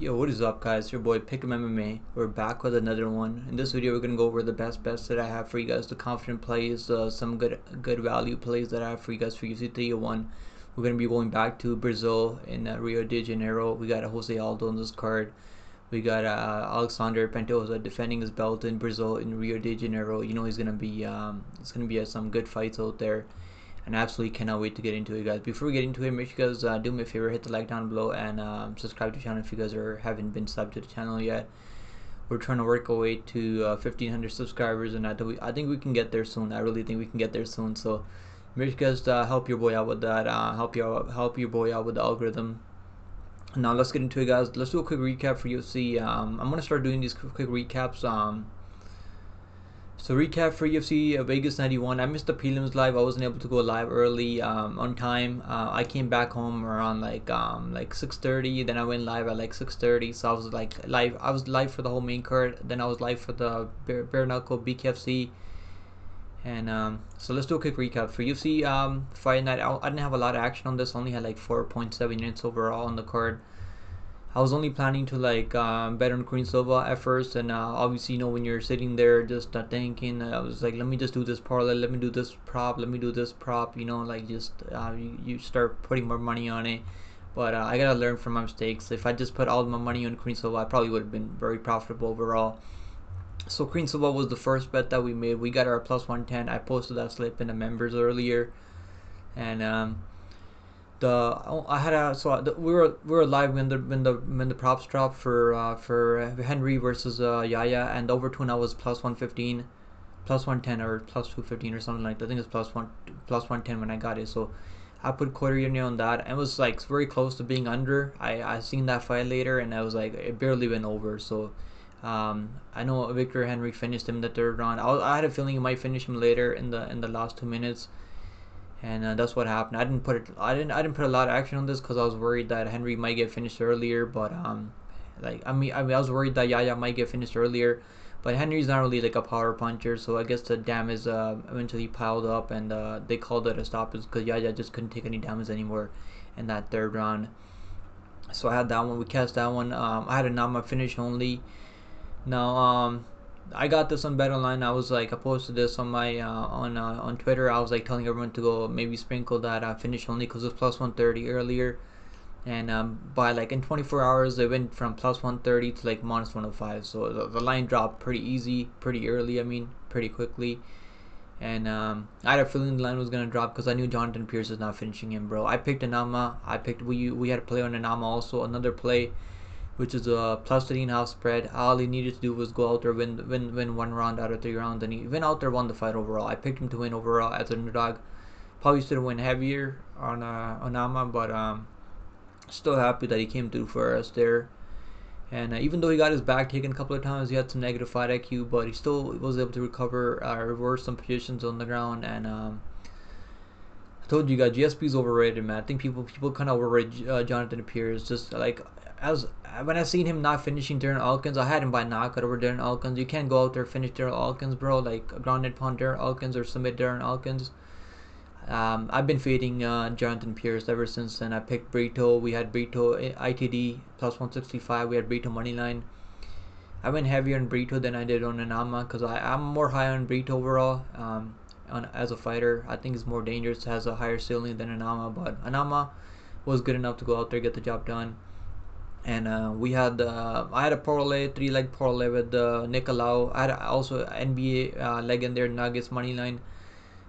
Yo, what is up, guys? Your boy Pick'em MMA. We're back with another one. In this video, we're gonna go over the best bets that I have for you guys, the confident plays, some good value plays that I have for you guys for UFC 301. We're gonna be going back to Brazil in Rio de Janeiro. We got Jose Aldo on this card. We got Alexander Pantoja defending his belt in Brazil in Rio de Janeiro. You know he's gonna be at some good fights out there, and I absolutely cannot wait to get into it, guys. Before we get into it, make sure you guys do me a favor, hit the like down below, and subscribe to the channel if you guys haven't been subbed to the channel yet. We're trying to work our way to 1,500 subscribers, and I think we can get there soon. I really think we can get there soon. So make sure you guys help your boy out with that. Help your boy out with the algorithm. Now let's get into it, guys. Let's do a quick recap for UFC. I'm gonna start doing these quick recaps. So recap for UFC Vegas 91. I missed the prelims live. I wasn't able to go live early on time. I came back home around like 6:30. Then I went live at like 6:30. So I was like live. I was live for the whole main card. Then I was live for the bare knuckle BKFC. And so let's do a quick recap for UFC Fight Night. I didn't have a lot of action on this. Only had like 4.7 units overall on the card. I was only planning to like bet on Queen Silva at first, and obviously, when you're sitting there just thinking, I was like, let me just do this parlay, let me do this prop, let me do this prop, like just you start putting more money on it. But I gotta learn from my mistakes. If I just put all my money on Queen Silva, I probably would have been very profitable overall. So Queen Silva was the first bet that we made. We got our plus 110. I posted that slip in the members earlier, and we were live when the props dropped for Henry versus Yaya, and the over 2 now was plus 115, plus 110 or plus 215 or something like that. I think it's plus 110 when I got it. So I put quarter unit on that, and it was like very close to being under. I seen that fight later, and I was like, it barely went over. So I know Victor Henry finished him in the third round. I had a feeling he might finish him later in the last 2 minutes, and that's what happened. I didn't put a lot of action on this because I was worried that Henry might get finished earlier. But I was worried that Yaya might get finished earlier. But Henry's not really like a power puncher, so I guess the damage eventually piled up, and they called it a stoppage because Yaya just couldn't take any damage anymore in that third round. So I had that one. We cast that one. I had a Nama finish only. Now I got this on Bet Online. I was like, I posted this on my on Twitter. I was like telling everyone to go maybe sprinkle that finish only because it was plus 130 earlier, and by like in 24 hours they went from plus 130 to like minus 105. So the line dropped pretty easy, pretty early. I mean, pretty quickly. And I had a feeling the line was gonna drop because I knew Jonathan Pierce is not finishing him, bro. I picked Anama. We had a play on Anama also, another play, which is a plus 13.5 spread. All he needed to do was go out there, win 1 round out of 3 rounds, and he went out there, won the fight overall. I picked him to win overall as an underdog. Probably should have went heavier on Ama, but still happy that he came through for us there. And even though he got his back taken a couple of times, he had some negative fight IQ, but he still was able to recover, reverse some positions on the ground, and I told you guys, GSP's overrated, man. I think people kind of overrate Jonathan Pierce. Just like as when I seen him not finishing Darren Elkins, I had him by knockout over Darren Elkins. You can't go out there finish Darren Elkins, bro. Like grounded pound Darren Elkins or submit Darren Elkins. I've been fading Jonathan Pierce ever since then. I picked Brito. We had Brito ITD plus 165. We had Brito moneyline. I went heavier on Brito than I did on Anama because I'm more high on Brito overall. As a fighter, I think he's more dangerous, has a higher ceiling than Anama, but Anama was good enough to go out there, get the job done. And I had a parlay, 3-leg parlay with Nicolau. I had also NBA leg in there, Nuggets money line.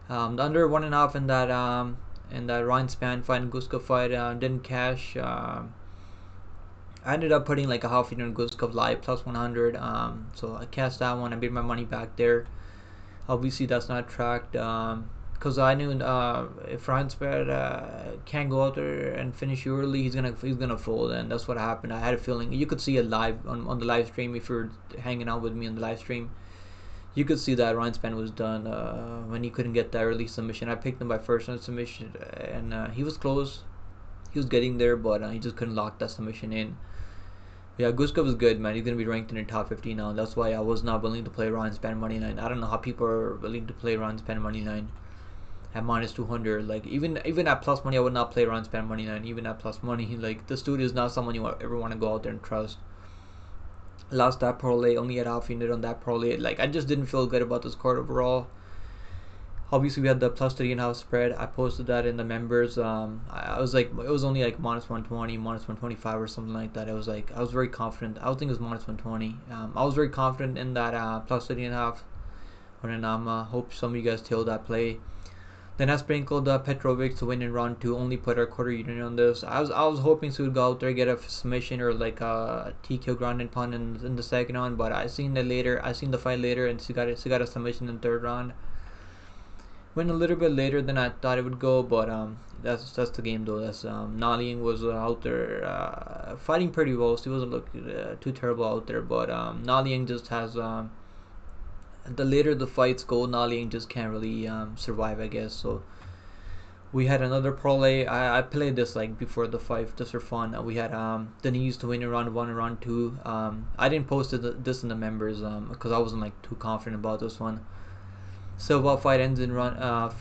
The under 1.5 in that Ryan Spann fight and Guskov fight didn't cash. I ended up putting like a half unit on Guskov live plus 100. So I cashed that one. I made my money back there. Obviously that's not tracked because I knew if Ryan Spann can't go out there and finish you early, he's gonna fold, and that's what happened. I had a feeling. You could see it live on the live stream if you're hanging out with me on the live stream. You could see that Ryan Spann was done when he couldn't get that early submission. I picked him by first round submission, and he was close. He was getting there, but he just couldn't lock that submission in. Yeah, Guskov is good, man. He's gonna be ranked in the top 50 now. That's why I was not willing to play Ryan Spann moneyline. I don't know how people are willing to play Ryan Spann moneyline. at minus 200. Like even at plus money, I would not play Ryan Span money line. Even at plus money, like this dude is not someone you ever want to go out there and trust. Lost that parlay, only had half unit on that parlay. Like I just didn't feel good about this card overall. Obviously, we had the plus 3.5 spread. I posted that in the members. I was like, it was only like minus 120, minus 125 or something like that. It was like, I was very confident. I think it was minus 120. I was very confident in that plus 3.5. And hope some of you guys tailed that play. Then I sprinkled Petrovic to win in round 2. Only put our quarter unit on this. I was hoping he would go out there, get a submission or like a TKO ground and pound in the second round. But I seen it later. I seen the fight later, and she got a submission in the third round. Went a little bit later than I thought it would go, but that's the game though. That's Naling was out there fighting pretty well. So he wasn't looking too terrible out there, but Naling just has the later the fights go, Naling just can't really survive, I guess. So we had another parlay. I played this like before the fight just for fun. We had Denise to win in round 1 and round 2. I didn't post this in the members because I wasn't like too confident about this one. Silva fight ends in round.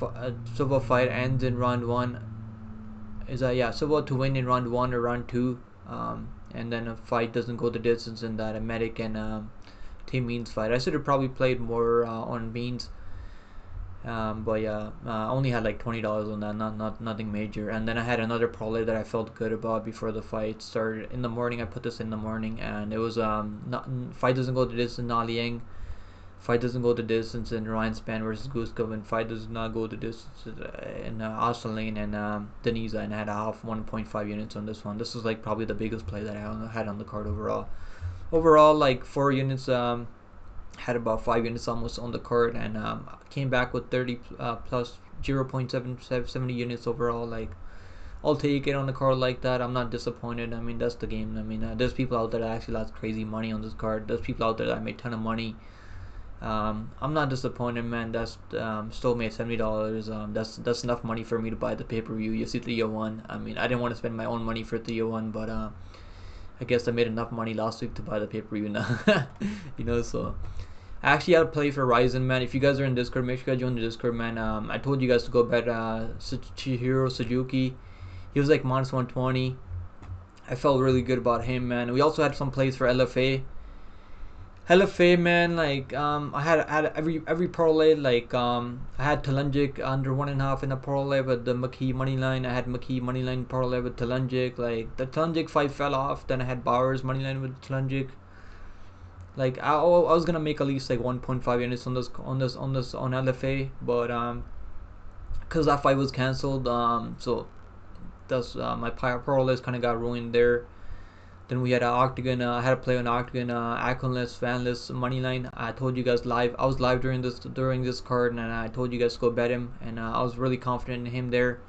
Silva fight ends in round 1. Is that yeah? Silva to win in round 1 or round 2. And then a fight doesn't go the distance in that a Medic and Team Means fight. I should have probably played more on Means. But yeah, only had like $20 on that, nothing major. And then I had another parlay that I felt good about before the fight started in the morning. I put this in the morning, and it was fight doesn't go the distance, Na Liang. Fight doesn't go the distance in Ryan Span versus Guskov, and fight does not go the distance in Australian and Denise, and I had a half 1.5 units on this one. This was like probably the biggest play that I had on the card overall. Overall, like 4 units. Had about 5 units almost on the card, and came back with 30 plus 0.770 units overall. Like I'll take it on the card like that. I'm not disappointed. I mean, that's the game. I mean, there's people out there that actually lost crazy money on this card. There's people out there that made a ton of money. I'm not disappointed, man. That's still made $70. That's enough money for me to buy the pay-per-view UFC 301. I mean, I didn't want to spend my own money for 301, but I guess I made enough money last week to buy the pay-per-view now. So I actually had a play for Ryzen, man. If you guys are in Discord, make sure you guys join the Discord, man. I told you guys to go bet Chihiro Suzuki. He was like minus 120. I felt really good about him, man. We also had some plays for LFA. LFA, man, like I had every parlay, like I had Talungic under 1.5 in a parlay with the McKee money line. I had McKee money line parlay with Talungic. Like the Talungic fight fell off. Then I had Bowers money line with Talungic. Like I was gonna make at least like 1.5 units on LFA, but because that fight was cancelled, so that's my parlays kind of got ruined there. Then we had Octagon. I had a play on Octagon, Aconless, Fanless moneyline. I told you guys live. I was live during this card, and I told you guys to go bet him, and I was really confident in him there.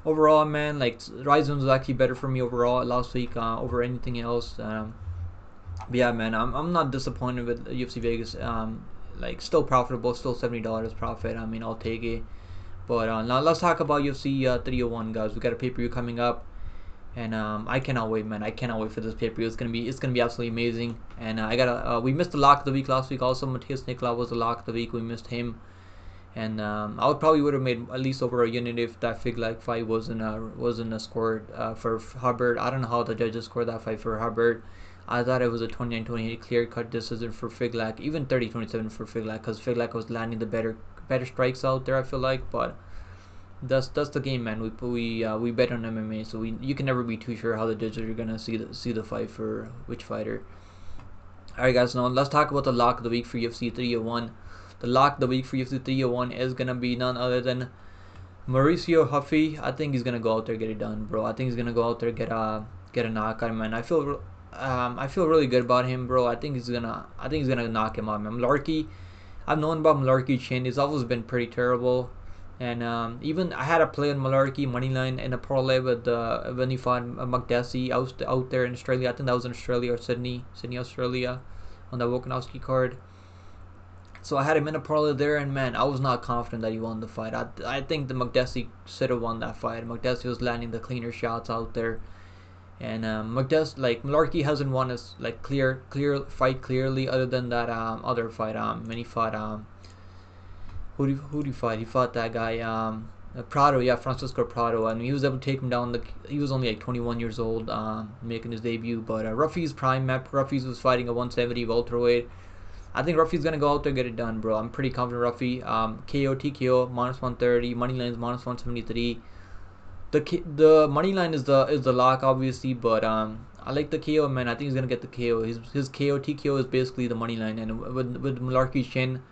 Overall, man, like Ryzen was actually better for me overall last week over anything else. But yeah, man, I'm not disappointed with UFC Vegas. Like still profitable, still $70 profit. I mean, I'll take it. But now let's talk about UFC 301, guys. We got a pay-per-view coming up. And I cannot wait, man. I cannot wait for this pay-per-view. It's gonna be absolutely amazing. And we missed the lock of the week last week. Also, Matthias Nicolau was the lock of the week. We missed him. And I probably would have made at least over a unit if that Figlac fight wasn't scored for Hubbard. I don't know how the judges scored that fight for Hubbard. I thought it was a 29-28 clear-cut decision for Figlac, even 30-27 for Figlac, because Figlac was landing the better strikes out there, I feel like, but. That's the game, man. We bet on MMA, so you can never be too sure how the judges are gonna see the fight for which fighter. All right, guys. Now let's talk about the lock of the week for UFC 301. The lock of the week for UFC 301 is gonna be none other than Mauricio Huffy. I think he's gonna go out there and get it done, bro. I think he's gonna go out there and get a knockout, man. I feel really good about him, bro. I think he's gonna knock him out, man. Malarkey, I've known about Malarkey chin. He's always been pretty terrible. And even I had a play on Malarkey moneyline in a parlay with when he fought Makdessi out there in Australia. I think that was in Australia or Sydney, Australia, on the Volkanovski card. So I had him in a parlay there, and man, I was not confident that he won the fight. I think the Makdessi should have won that fight. Makdessi was landing the cleaner shots out there, and Malarkey hasn't won a clear fight clearly other than that other fight when he fought. Who do you fight? He fought that guy. Prado, yeah, Francisco Prado. I mean, he was able to take him down. He was only like 21 years old, making his debut. But Ruffy's prime, Matt Ruffy's was fighting a 170 welterweight. I think Ruffy's gonna go out there and get it done, bro. I'm pretty confident Ruffy. KO, TKO, minus 130. Money line is minus 173. The money line is the lock, obviously, but I like the KO, man. I think he's gonna get the KO. His KO, TKO is basically the money line, and with Malarkey's chin,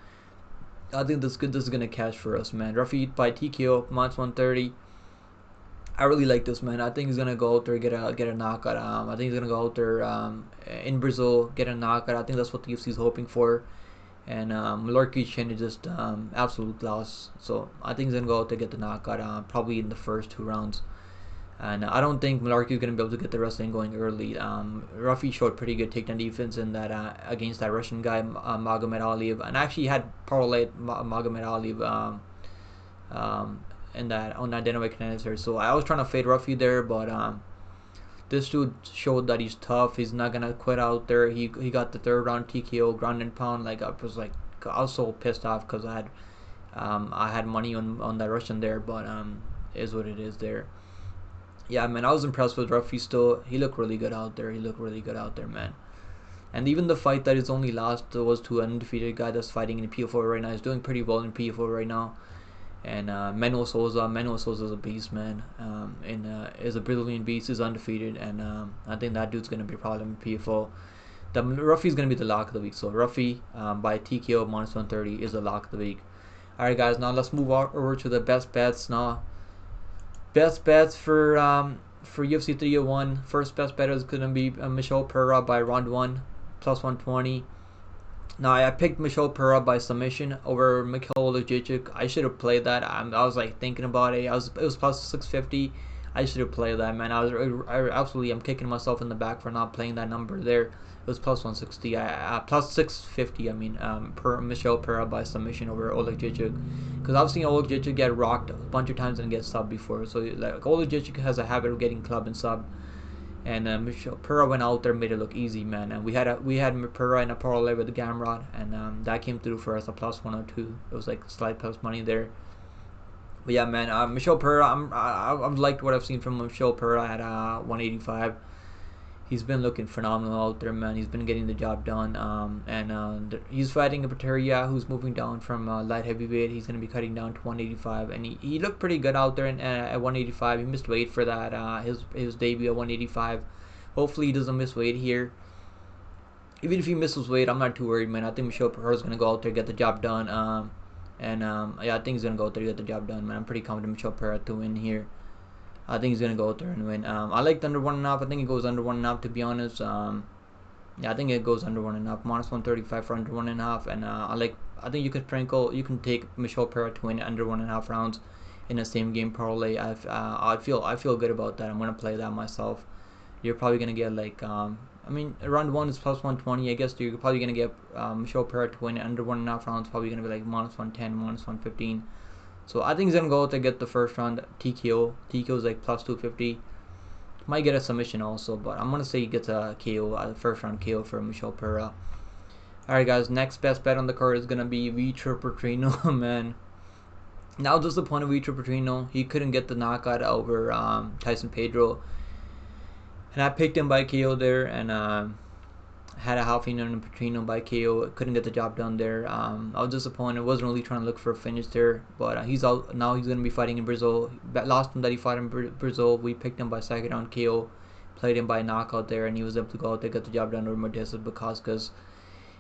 I think this is gonna cash for us, man. Ruffy by TKO minus 130. I really like this, man. I think he's gonna go out there get a knockout. I think he's gonna go out there in Brazil get a knockout. I think that's what the UFC is hoping for. And Malarkey's chin is just absolute loss. So I think he's gonna go out there get the knockout. Probably in the first 2 rounds. And I don't think Malarkey is going to be able to get the wrestling going early. Ruffy showed pretty good takedown defense in that against that Russian guy, Magomed Aliyev, and actually had parlayed Magomed Aliyev in that on that dynamite contender. So I was trying to fade Ruffy there, but this dude showed that he's tough. He's not gonna quit out there. He got the 3rd round TKO, ground and pound. I was so pissed off because I had money on that Russian there, but is what it is there. Yeah, man, I was impressed with Ruffy still. He looked really good out there. Man. And even the fight that is only lost was to an undefeated guy that's fighting in PFO right now. He's doing pretty well in PFO right now. And Manuel Souza is a beast, man. Is a Brazilian beast. Is undefeated, and I think that dude's gonna be a problem in PFO. Ruffy's gonna be the lock of the week. So Ruffy by TKO minus 130 is the lock of the week. All right, guys. Now let's move over to the best bets now. Best bets for UFC 301. First best bet is going to be Michel Pereira by round 1, plus 120. Now, I picked Michel Pereira by submission over Mikhail Oleksiejczuk. I should have played that. I was thinking about it. It was plus 650. I should have played that, man. I'm kicking myself in the back for not playing that number there. It was plus 160. Plus 650. Per Michel Pereira by submission over Oleksiejczuk. Because I've seen Oleksiejczuk get rocked a bunch of times and get subbed before. So Oleksiejczuk has a habit of getting clubbed and subbed. And Michel Pereira went out there and made it look easy, man. And we had Pereira in a parlay with the Gamrod, and that came through for us a plus 102. It was like slight plus money there. But yeah, man, Michel Pereira, I've liked what I've seen from Michel Pereira at 185. He's been looking phenomenal out there, man. He's been getting the job done. He's fighting a Pantoja who's moving down from light heavyweight. He's going to be cutting down to 185, and he looked pretty good out there at 185. He missed weight for that his debut at 185. Hopefully he doesn't miss weight here. Even if he misses weight, I'm not too worried, man. I think Michel Pereira is going to go out there and get the job done. I think he's going to go out there and get the job done, man. I'm pretty confident Michel Pereira to win here. I think he's gonna go out there and win. I like the under 1.5. I think it goes under 1.5, to be honest. Yeah, I think it goes under 1.5. Minus 135 for under 1.5. And I think you can take Michel Pereira to win under 1.5 rounds in the same game parlay. I feel good about that. I'm gonna play that myself. You're probably gonna get round 1 is plus 120. I guess you're probably gonna get Michel Pereira to win under 1.5 rounds. Probably gonna be like minus 110, minus 115. So I think he's gonna go out there get the first round TKO. TKO is like plus 250. Might get a submission also, but I'm gonna say he gets a KO, first round KO for Michel Pereira. Alright, guys, next best bet on the card is gonna be Vitor Petrino, man. Now disappointed Vitor Petrino. He couldn't get the knockout over Tyson Pedro, and I picked him by KO there, and had a half unit on Petrino by KO. Couldn't get the job done there. I was disappointed. Wasn't really trying to look for a finish there. But he's out now. He's gonna be fighting in Brazil. Last time that he fought in Brazil, we picked him by 2nd round KO. Played him by knockout there, and he was able to go out there get the job done over Modestas Bukauskas.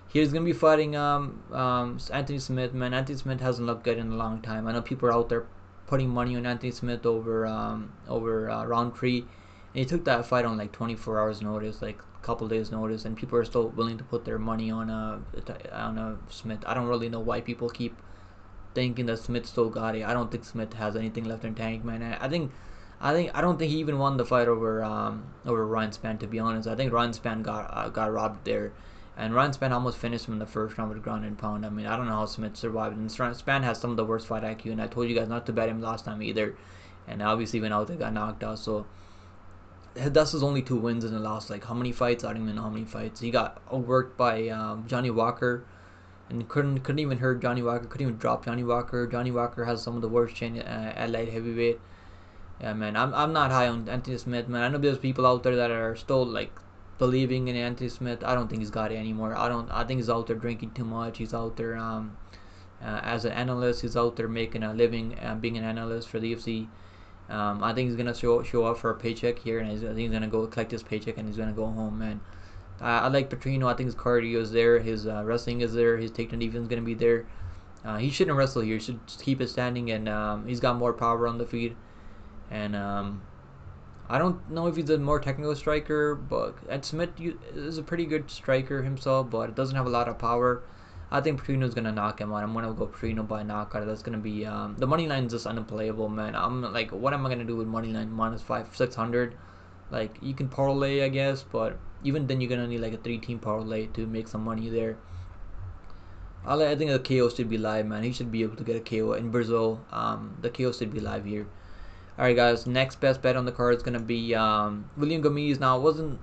He's gonna be fighting Anthony Smith. Man, Anthony Smith hasn't looked good in a long time. I know people are out there putting money on Anthony Smith over round 3, and he took that fight on like 24 hours notice, like couple days notice, and people are still willing to put their money on Smith. I don't really know why people keep thinking that Smith still got it. I don't think Smith has anything left in tank, man. I don't think he even won the fight over Ryan Spann, to be honest. I think Ryan Spann got robbed there, and Ryan Spann almost finished him in the first round with ground and pound. I mean, I don't know how Smith survived. And Spann has some of the worst fight IQ, and I told you guys not to bet him last time either, and obviously went out there, got knocked out. So that's his only 2 wins in the last, like, how many fights? I don't even know how many fights. He got outworked by Johnny Walker, and couldn't even hurt Johnny Walker. Couldn't even drop Johnny Walker. Johnny Walker has some of the worst chin at light heavyweight. Yeah, man, I'm not high on Anthony Smith, man. I know there's people out there that are still like believing in Anthony Smith. I don't think he's got it anymore. I think he's out there drinking too much. He's out there as an analyst. He's out there making a living being an analyst for the UFC. I think he's gonna show up for a paycheck here, and I think he's gonna go collect his paycheck and he's gonna go home, man. I like Petrino. I think his cardio is there. His wrestling is there. His takedown defense is gonna be there. He shouldn't wrestle here. He should just keep it standing, and he's got more power on the feet. And I don't know if he's a more technical striker, but Ed Smith is a pretty good striker himself, but it doesn't have a lot of power. I think Petrino's gonna knock him out. I'm gonna go Petrino by knockout. That's gonna be the money line is just unplayable, man. I'm like, what am I gonna do with money line minus 600? Like, you can parlay, I guess, but even then you're gonna need like a 3-team parlay to make some money there. I think the KO should be live, man. He should be able to get a KO in Brazil. The KO should be live here. Alright, guys, next best bet on the card is gonna be William Gomis. Now, I wasn't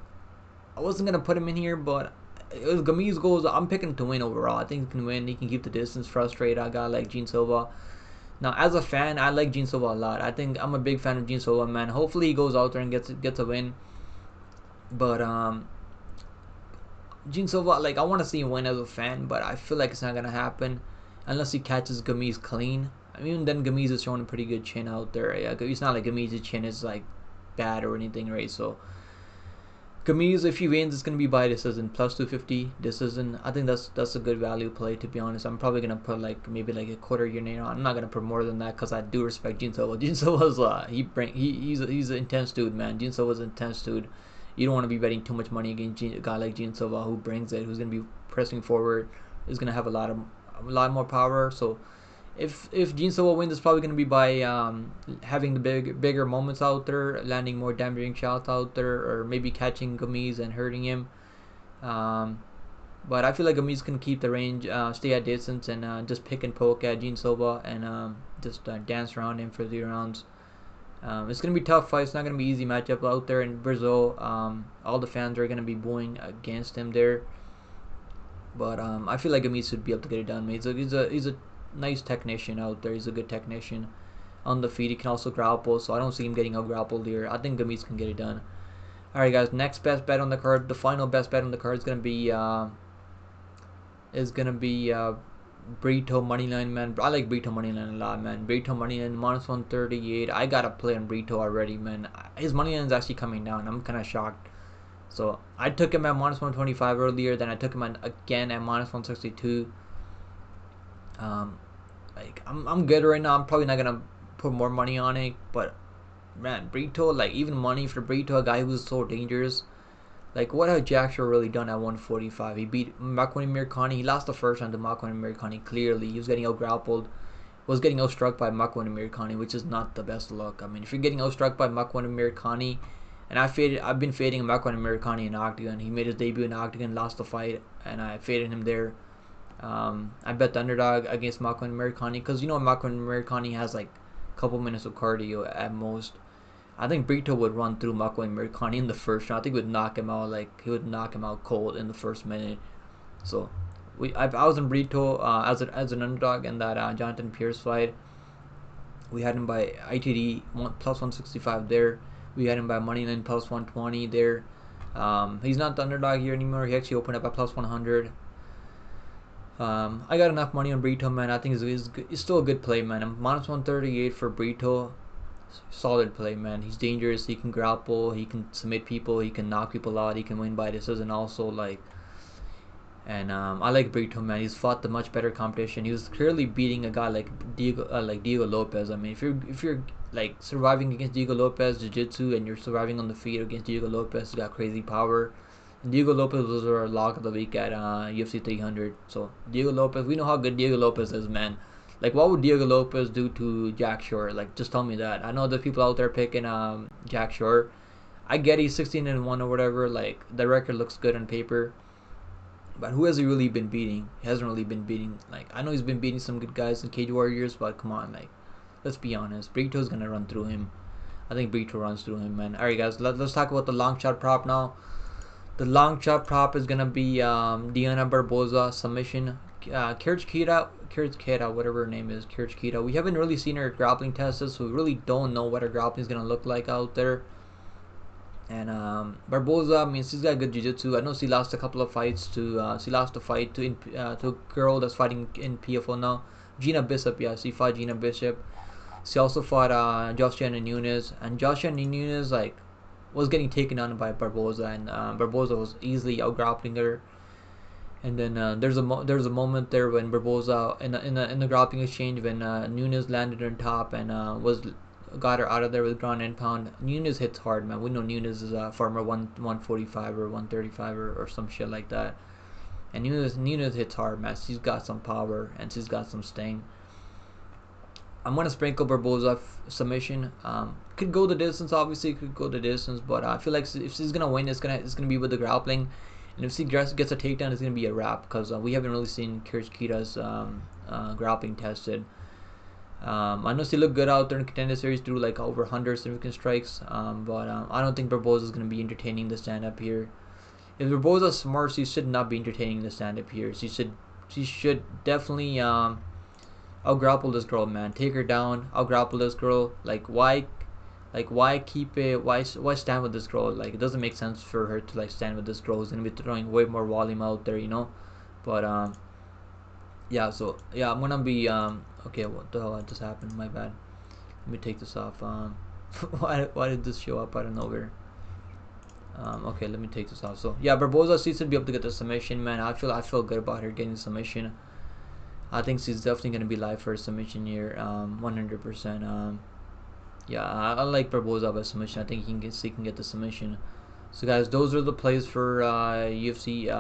gonna put him in here, but if Gomis goes, I'm picking him to win overall. I think he can win. He can keep the distance, frustrate a guy like Gene Silva. Now, as a fan, I like Gene Silva a lot. I think I'm a big fan of Gene Silva, man. Hopefully, he goes out there and gets a win. But Gene Silva, like, I want to see him win as a fan, but I feel like it's not gonna happen unless he catches Gomis clean. I mean, then Gomis is showing a pretty good chin out there. Yeah, it's not like Gomis' chin is like bad or anything, right? So Gomis, if he wins, it's gonna be by decision, plus 250 decision. I think that's a good value play, to be honest. I'm probably gonna put like maybe like a quarter unit on. I'm not gonna put more than that because I do respect Gene Silva. Gene Silva's he's an intense dude, man. Gene Silva's an intense dude. You don't want to be betting too much money against a guy like Gene Silva who brings it, who's gonna be pressing forward, is gonna have a lot more power. So if Gene Silva wins, it's probably going to be by having the bigger moments out there, landing more damaging shots out there, or maybe catching Gomis and hurting him. But I feel like Gomis can keep the range, stay at distance, and just pick and poke at Gene Silva and just dance around him for the rounds. It's going to be a tough fight. It's not going to be easy matchup out there in Brazil. All the fans are going to be booing against him there. But I feel like Gomis should be able to get it done. He's a nice technician out there. He's a good technician on the feet. He can also grapple, so I don't see him getting out grappled here. I think Gomis can get it done. Alright, guys, next best bet on the card, the final best bet on the card is gonna be Brito moneyline, man. I like Brito moneyline a lot, man. Brito moneyline minus 138. I got to play on Brito already, man. His moneyline is actually coming down. I'm kind of shocked. So I took him at minus 125 earlier. Then I took him again at minus 162. Like I'm good right now. I'm probably not gonna put more money on it, but man, Brito, like, even money for Brito, a guy who's so dangerous. Like, what has Jack Shore really done at 145? He beat Makwan Amirkhani. He lost the first round to Makwan Amirkhani. Clearly, he was getting out grappled, was getting outstruck by Makwan Amirkhani, which is not the best look. I mean, if you're getting outstruck by Makwan Amirkhani, and I've been fading Makwan Amirkhani in Octagon. He made his debut in Octagon, lost the fight, and I faded him there. I bet the underdog against Makwan Amirkhani because Makwan Amirkhani has like a couple minutes of cardio at most. I think Brito would run through Makwan Amirkhani in the first round. I think he would knock him out. Like, he would knock him out cold in the first minute. So I was in Brito as an underdog in that Jonathan Pierce fight. We had him by ITD plus 165 there. We had him by moneyline plus 120 there. He's not the underdog here anymore. He actually opened up at plus 100. I got enough money on Brito, man. I think it's still a good play, man. I'm minus 138 for Brito. Solid play, man. He's dangerous. He can grapple. He can submit people. He can knock people out. He can win by decision also. Like, and I like Brito, man. He's fought the much better competition. He was clearly beating a guy like Diego Lopez. I mean, if you're like surviving against Diego Lopez jiu-jitsu and you're surviving on the feet against Diego Lopez, he's got crazy power. And Diego Lopez was our lock of the week at UFC 300. So Diego Lopez, we know how good Diego Lopez is, man. Like, what would Diego Lopez do to Jack Shore? Like, just tell me that. I know there's people out there picking Jack Shore. I get he's 16-1 or whatever. Like, the record looks good on paper. But who has he really been beating? He hasn't really been beating. Like, I know he's been beating some good guys in Cage Warriors, but come on, like, let's be honest. Brito's gonna run through him. I think Brito runs through him, man. Alright, guys, let's talk about the long shot prop now. The long shot prop is gonna be Diana Barboza submission. Kirchkita, whatever her name is, Kirchkita. We haven't really seen her grappling tested, so we really don't know what her grappling is gonna look like out there. And Barboza, I mean, she's got good jiu-jitsu. I know she lost a couple of fights to. She lost a fight to a girl that's fighting in PFL now, Gina Bishop. Yeah, she fought Gina Bishop. She also fought Joshua Nunes, and Joshua Nunes like was getting taken on by Barboza, and Barboza was easily out grappling her. And then there's a moment there when Barboza in the grappling exchange when Nunes landed on top and was got her out of there with ground and pound. Nunes hits hard, man. We know Nunes is a former 145 or 135 or some shit like that. And Nunes hits hard, man. She's got some power and she's got some sting. I'm gonna sprinkle Barboza submission. Could go the distance, obviously. Could go the distance, but I feel like if she's gonna win, it's gonna be with the grappling. And if she gets a takedown, it's gonna be a wrap because we haven't really seen Kirchkita's grappling tested. I know she looked good out there in Contender Series, threw like over 100 significant strikes, but I don't think Barboza is going to be entertaining the stand-up here. If Barboza's smart, she should not be entertaining the stand-up here. She should definitely out-grapple this girl, man. Take her down, out-grapple this girl. Why keep it? Why stand with this girl? Like, it doesn't make sense for her to like stand with this girl who's going to be throwing way more volume out there, you know. But yeah, so yeah, I'm gonna be okay, what the hell just happened? My bad. Let me take this off. Why did this show up out of nowhere? Okay, let me take this off. So yeah, Barboza seems to be able to get the submission, man. I feel good about her getting the submission. I think she's definitely gonna be live for a submission here, 100%. Yeah, I like Barboza by submission. I think she can get the submission. So guys, those are the plays for UFC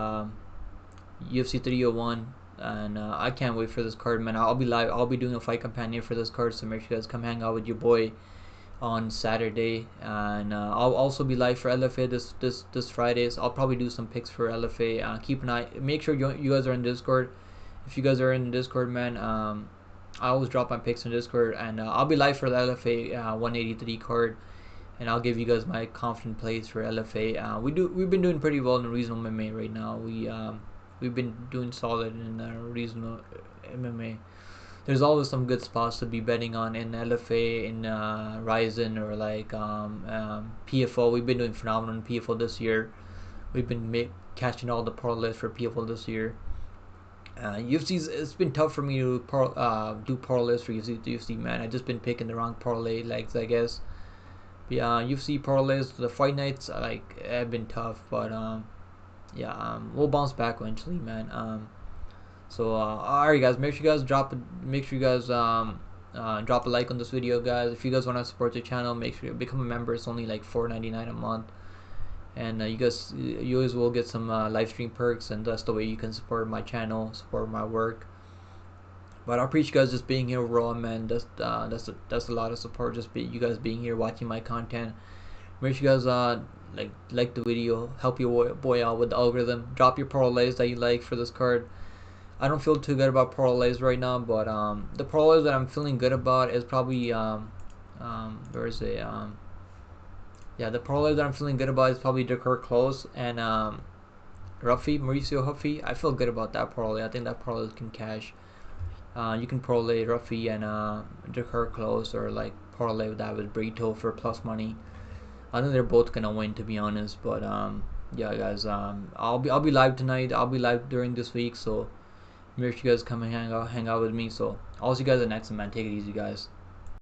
301. And I can't wait for this card, man. I'll be live. I'll be doing a fight companion for this card, so make sure you guys come hang out with your boy on Saturday. And I'll also be live for LFA this Friday. So I'll probably do some picks for LFA. Keep an eye. Make sure you guys are in Discord. If you guys are in Discord, man, I always drop my picks in Discord, and I'll be live for the LFA 183 card. And I'll give you guys my confident plays for LFA. We've been doing pretty well in Reasonable MMA right now. We've been doing solid in Reasonable MMA. There's always some good spots to be betting on in LFA, in Ryzen, or like PFO. We've been doing phenomenal in PFO this year. We've been catching all the parlays for PFO this year. It's been tough for me to do parlays for UFC, man. I've just been picking the wrong parlay legs, I guess. But yeah, UFC parlays, the fight nights have been tough, but yeah, we'll bounce back eventually, man. So alright, guys, make sure you guys drop a like on this video, guys. If you guys want to support the channel, make sure you become a member. It's only like $4.99 a month, and you guys will get some live stream perks, and that's the way you can support my channel, support my work. But I appreciate you guys just being here overall, man. That's a lot of support. Just you guys being here, watching my content. Make sure you guys like the video, help your boy out with the algorithm. Drop your parlays that you like for this card. I don't feel too good about parlays right now, but the parlays that I'm feeling good about is probably where is it? Yeah, the parlay that I'm feeling good about is probably Dakar Close and Mauricio Huffy. I feel good about that parlay. I think that parlay can cash. You can parlay Ruffy and Dakar Close, or like parlay that with Brito for plus money. I think they're both gonna win, to be honest. But yeah, guys, I'll be live tonight. I'll be live during this week, so make sure you guys come and hang out with me. So I'll see you guys in the next one, man. Take it easy, guys.